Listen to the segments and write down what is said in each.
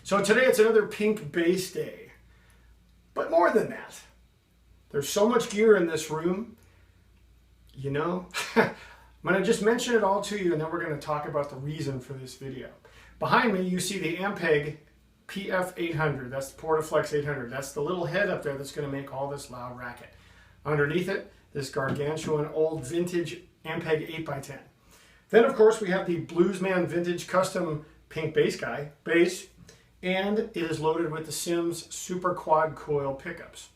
So today it's another pink bass day, but more than that, there's so much gear in this room, you know. I'm going to just mention it all to you, and then we're going to talk about the reason for this video. Behind me you see the Ampeg PF800, that's the Portaflex 800, that's the little head up there that's going to make all this loud racket. Underneath it, this gargantuan old vintage Ampeg 8x10. Then of course we have the Bluesman vintage custom pink bass and it is loaded with the Sims Super Quad Coil pickups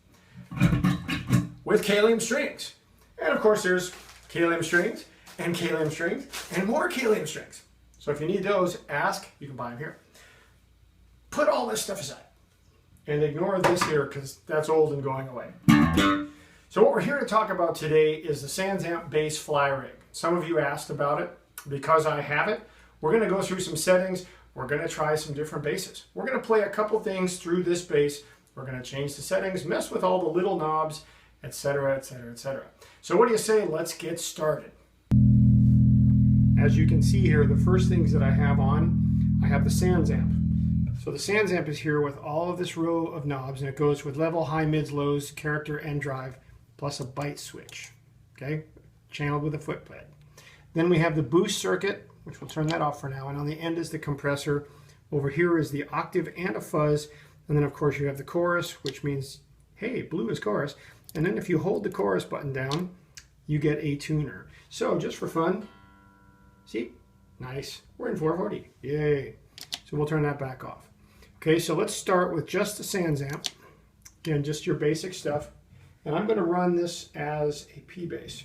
with Kalium strings. And of course there's Kalium strings and Kalium strings and more Kalium strings. So if you need those, ask, you can buy them here. Put all this stuff aside and ignore this here because that's old and going away. So what we're here to talk about today is the SansAmp Bass Fly Rig. Some of you asked about it. Because I have it, we're going to go through some settings. We're going to try some different basses. We're going to play a couple things through this bass. We're going to change the settings, mess with all the little knobs, etc., etc., etc. So what do you say? Let's get started. As you can see here, the first things that I have on, I have the SansAmp. So the SansAmp is here with all of this row of knobs, and it goes with level, high, mids, lows, character, and drive, plus a byte switch. Okay, channeled with a foot pad. Then we have the boost circuit, which we'll turn that off for now, and on the end is the compressor. Over here is the octave and a fuzz, and then of course you have the chorus, which means, hey, blue is chorus. And then if you hold the chorus button down, you get a tuner. So just for fun, see, nice, we're in 440, yay. So we'll turn that back off. Okay, so let's start with just the SansAmp. Again, just your basic stuff. And I'm going to run this as a P-bass.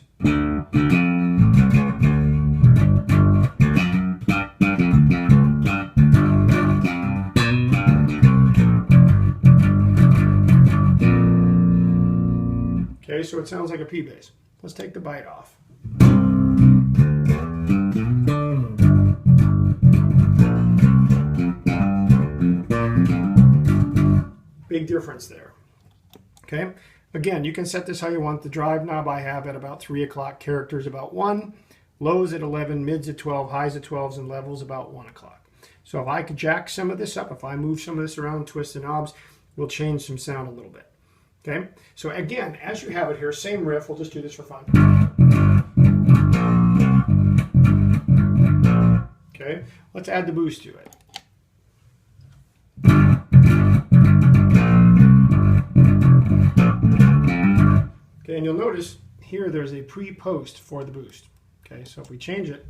Okay, so it sounds like a P-bass. Let's take the byte off. Big difference there. Okay, again, you can set this how you want. The drive knob I have at about 3 o'clock, characters about 1, lows at 11, mids at 12, highs at 12s, and levels about 1 o'clock. So if I could jack some of this up, if I move some of this around, twist the knobs, we'll change some sound a little bit. Okay, so again, as you have it here, same riff, we'll just do this for fun. Okay, let's add the boost to it. Okay, and you'll notice here there's a pre-post for the boost. Okay, so if we change it,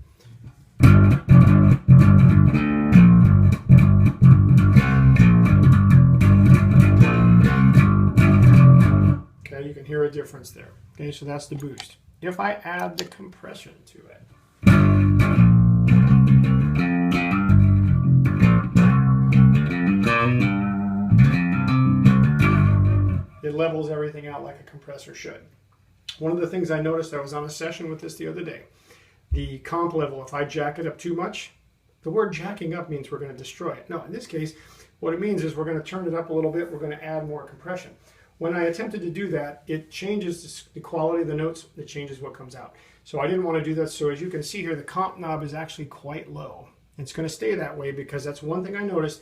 you can hear a difference there. Okay, so that's the boost. If I add the compression to it, it levels everything out like a compressor should. One of the things I noticed, I was on a session with this the other day, the comp level, if I jack it up too much, the word jacking up means we're going to destroy it. No, in this case, what it means is we're going to turn it up a little bit, we're going to add more compression. When I attempted to do that, it changes the quality of the notes, it changes what comes out. So I didn't want to do that, so as you can see here, the comp knob is actually quite low. It's going to stay that way because that's one thing I noticed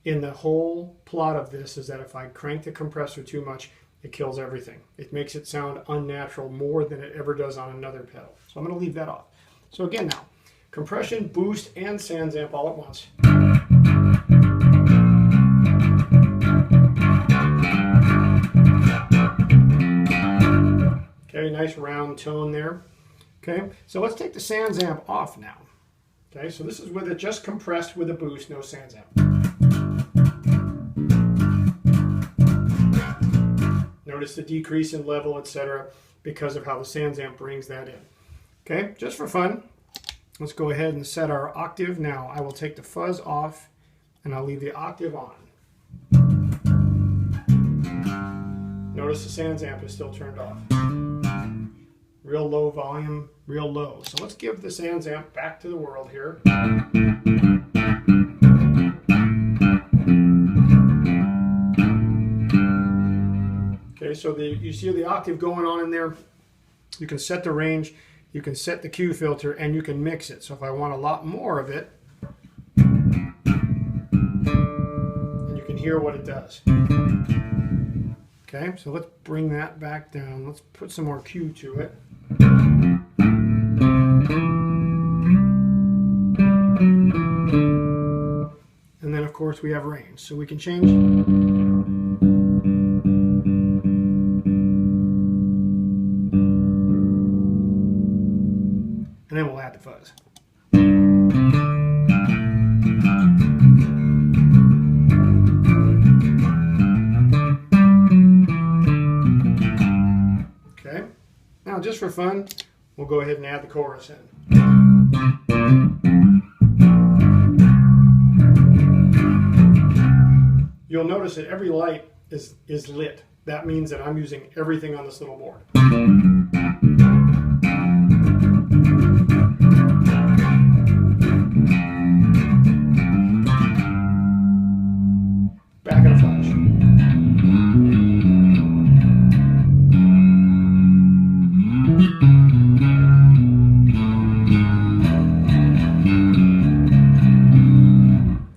in the whole plot of this is that if I crank the compressor too much, it kills everything. It makes it sound unnatural more than it ever does on another pedal. So I'm going to leave that off. So again now, compression, boost, and SansAmp all at once. Okay, nice round tone there. Okay, so let's take the SansAmp off now. Okay, so this is with it just compressed with a boost, no SansAmp. Notice the decrease in level, etc., because of how the SansAmp brings that in. Okay, just for fun, let's go ahead and set our octave. Now I will take the fuzz off and I'll leave the octave on. Notice the SansAmp is still turned off. Real low volume, real low. So let's give the SansAmp back to the world here. Okay, so you see the octave going on in there. You can set the range. you can set the Q filter and you can mix it. So if I want a lot more of it, and you can hear what it does. Okay, so let's bring that back down. Let's put some more Q to it. And then of course we have range, so we can change. And then we'll add the fuzz. Okay, now just for fun, we'll go ahead and add the chorus in. You'll notice that every light is lit. That means that I'm using everything on this little board. Back in a flash.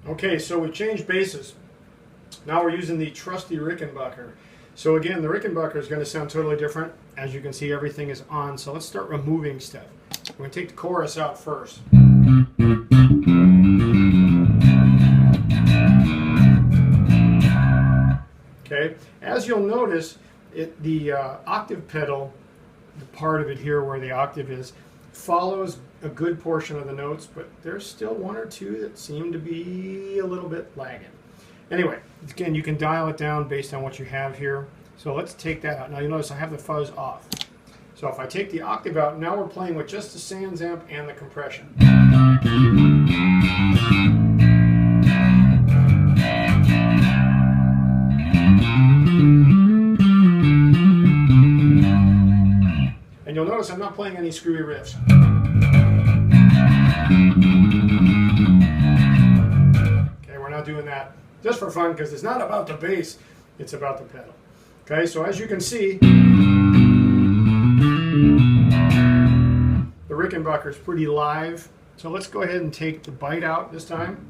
Okay, so we changed basses. Now we're using the trusty Rickenbacker. So again, the Rickenbacker is going to sound totally different. As you can see, everything is on. So let's start removing stuff. We're going to take the chorus out first. Okay, as you'll notice, the octave pedal, the part of it here where the octave is, follows a good portion of the notes, but there's still one or two that seem to be a little bit lagging. Anyway, again, you can dial it down based on what you have here. So let's take that out. Now you'll notice I have the fuzz off. So if I take the octave out, now we're playing with just the SansAmp and the compression. And you'll notice I'm not playing any screwy riffs. Okay, we're not doing that just for fun, because it's not about the bass, it's about the pedal. Okay, so as you can see, the Rickenbacker is pretty live. So let's go ahead and take the bite out this time.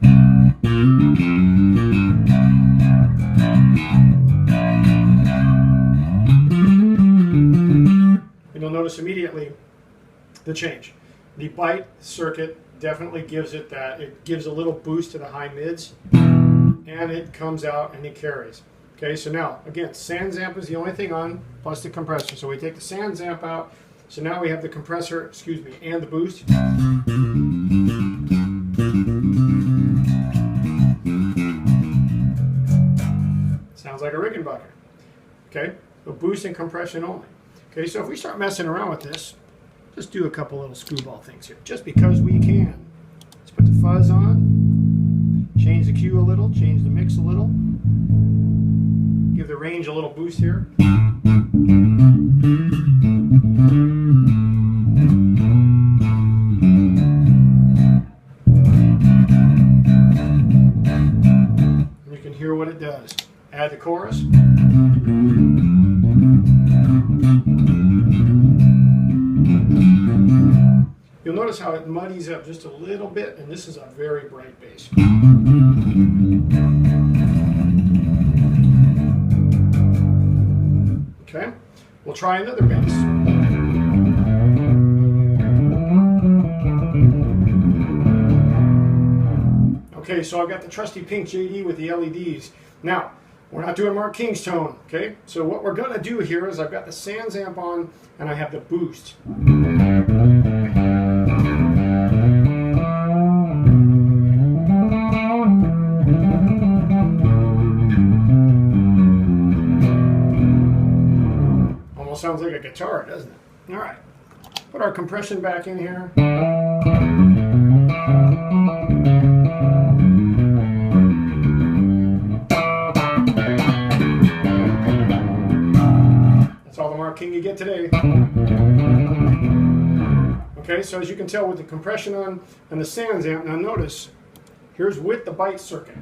And you'll notice immediately the change. The bite circuit definitely gives it that, it gives a little boost to the high mids. And it comes out and it carries. Okay, so now, again, SansAmp is the only thing on, plus the compressor. So we take the SansAmp out. So now we have the compressor, excuse me, and the boost. Sounds like a Rickenbacker. Okay, so boost and compression only. Okay, so if we start messing around with this, just do a couple little screwball things here, just because we can. Let's put the fuzz on. Change the Q a little, change the mix a little, give the range a little boost here. And you can hear what it does. Add the chorus. You'll notice how it muddies up just a little bit, and this is a very bright bass. Okay, we'll try another bass. Okay, so I've got the trusty pink JD with the LEDs. Now, we're not doing Mark King's tone, okay? So what we're gonna do here is I've got the SansAmp on, and I have the boost. Sounds like a guitar, doesn't it? All right, put our compression back in here. That's all the Mark King you get today. Okay, so as you can tell with the compression on and the SansAmp, now notice, here's with the bite circuit.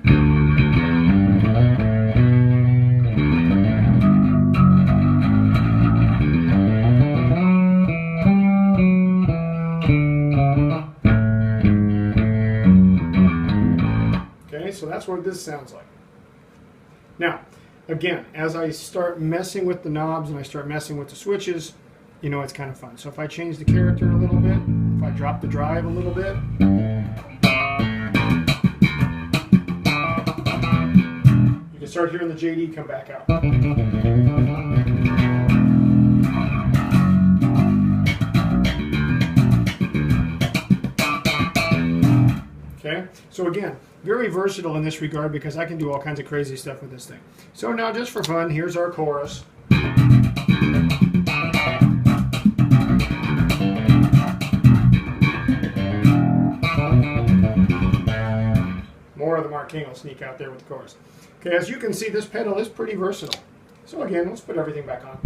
that's what this sounds like. Now, again, as I start messing with the knobs and I start messing with the switches, you know, it's kind of fun. So if I change the character a little bit, if I drop the drive a little bit, you can start hearing the JD come back out. Okay, so again, very versatile in this regard because I can do all kinds of crazy stuff with this thing. So now, just for fun, here's our chorus. More of the Mark King will sneak out there with the chorus. Okay, as you can see, this pedal is pretty versatile. So again, let's put everything back on.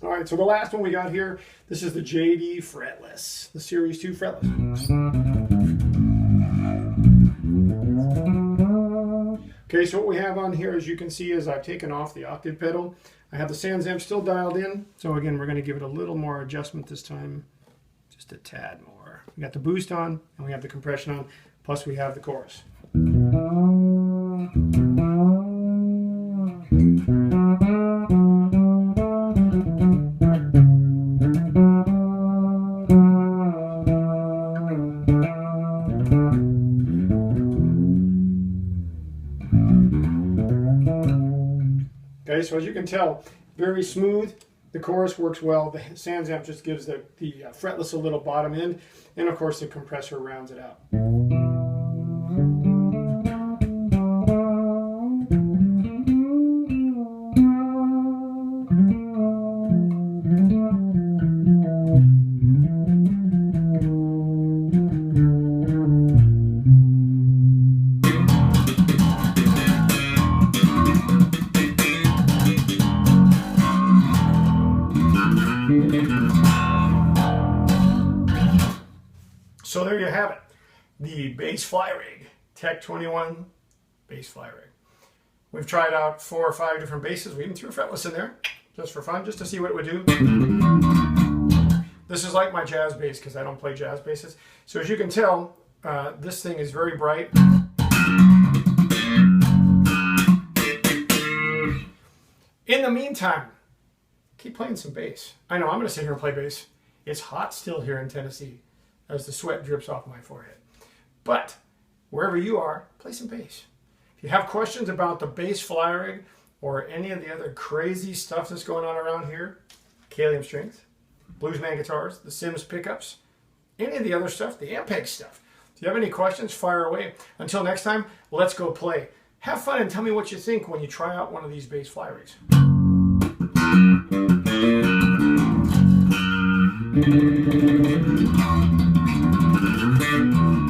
Alright, so the last one we got here, this is the JD Fretless, the Series 2 Fretless. Okay, so what we have on here, as you can see, is I've taken off the Octave pedal. I have the SansAmp still dialed in, so again, we're going to give it a little more adjustment this time, just a tad more. We got the boost on, and we have the compression on, plus we have the chorus. Okay, so as you can tell, very smooth. The chorus works well. The SansAmp just gives the fretless a little bottom end, and of course the compressor rounds it out. So there you have it, the Bass Fly Rig, Tech 21 Bass Fly Rig. We've tried out 4 or 5 different basses. We even threw fretless in there, just for fun, just to see what it would do. This is like my jazz bass, because I don't play jazz basses. So as you can tell, this thing is very bright. In the meantime, keep playing some bass. I know, I'm going to sit here and play bass. It's hot still here in Tennessee as the sweat drips off my forehead. But wherever you are, play some bass. If you have questions about the Bass Fly Rig or any of the other crazy stuff that's going on around here, Kalium strings, Bluesman guitars, the Sims pickups, any of the other stuff, the Ampeg stuff. If you have any questions, fire away. Until next time, let's go play. Have fun and tell me what you think when you try out one of these Bass Fly Rigs. Thank you.